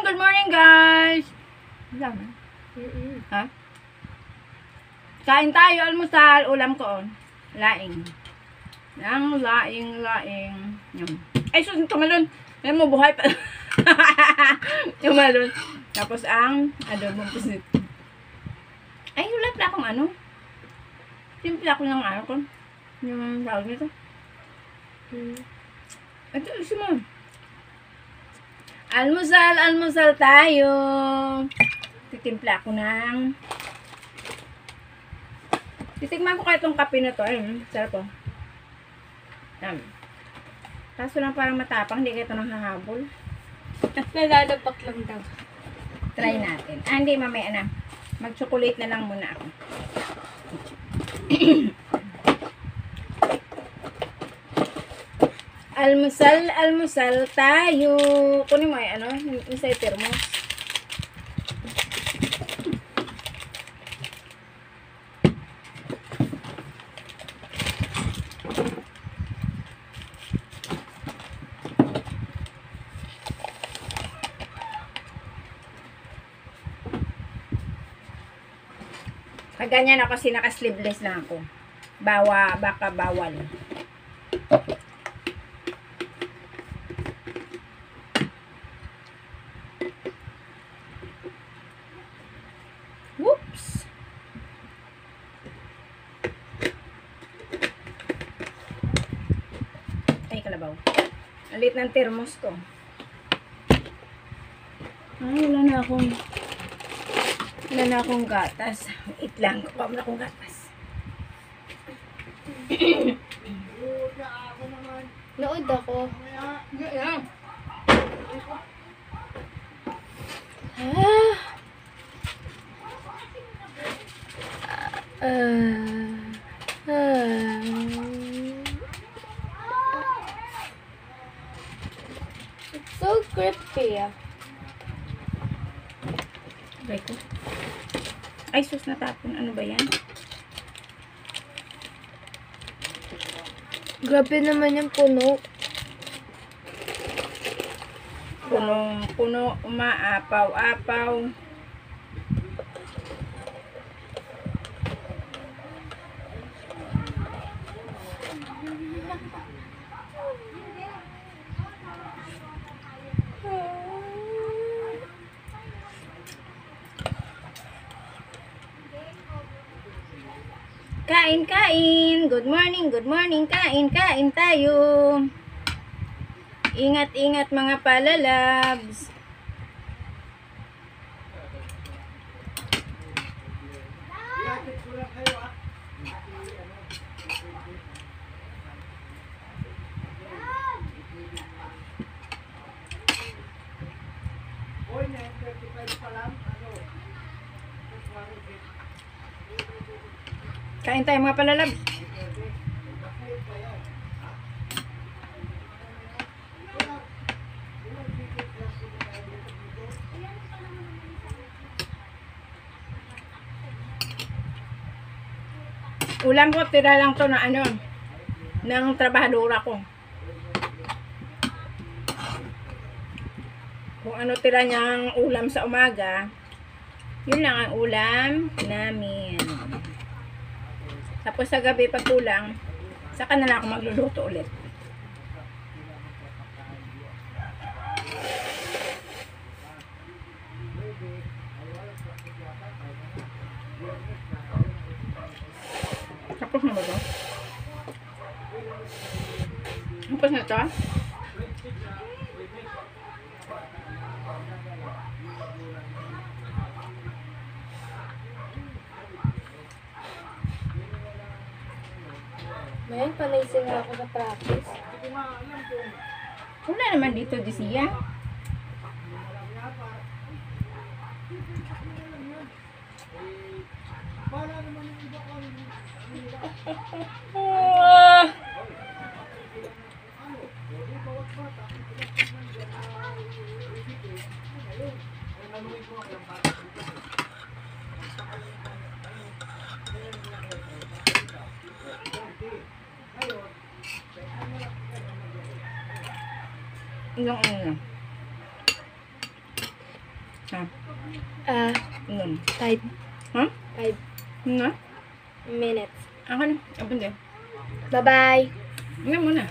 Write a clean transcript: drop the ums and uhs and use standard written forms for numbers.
good morning guys! Ha? Kain tayo, almusal, ulam ko on. Laing. Ang laing. Yum. Ay, sus, tumalon. Ayan mo, buhay pa. Tumalon. Tapos ang adobong pusit. Ay, wala pala akong ano. Simple ako ng ano ko. Yung tawag nito. Ito, isi mo. Almusal tayo. Titimpla ako ng... Titigman ko kayo itong kape na to. Ayun, sarap po. Kaso lang parang matapang. Hindi kayo ito nang hahabol. Nalalapak lang daw. Try natin. Hindi, mamaya na. Mag-chocolate na lang muna ako. Almusal tayo. Kunin mo ay ano, isa yung thermos. Pag ganyan ako, kasi naka-sleeveless lang ako. Baka bawal. Whoops! Ay, kalabaw. Ang liit ng thermos ko. Ay, wala na akong gatas. Wait lang, kuha mo na akong gatas. Nood ako. It's so crispy. Ko. Ay, sus, natapon. Ano ba yan? Grabe naman yung puno. Puno, umaapaw-apaw. Kain. Good morning. Kain tayo. Ingat mga palalabs. Kain tayo mga palalabs. Ulam ko, tira lang to na ano, ng trabahadora ko. Kung ano tira niyang ulam sa umaga, yun lang ang ulam namin. Tapos sa gabi pag kulang, saka na lang ako magluluto ulit. Tapos na ba ito? Tapos na ito? Ngayon, panaysing ako sa practice. Wala naman dito di siya. Ilang ano lang. Ha? Ah, 5 Ha? 5 Nga? minutes. Ako na. Abon din. Bye-bye. Nga muna.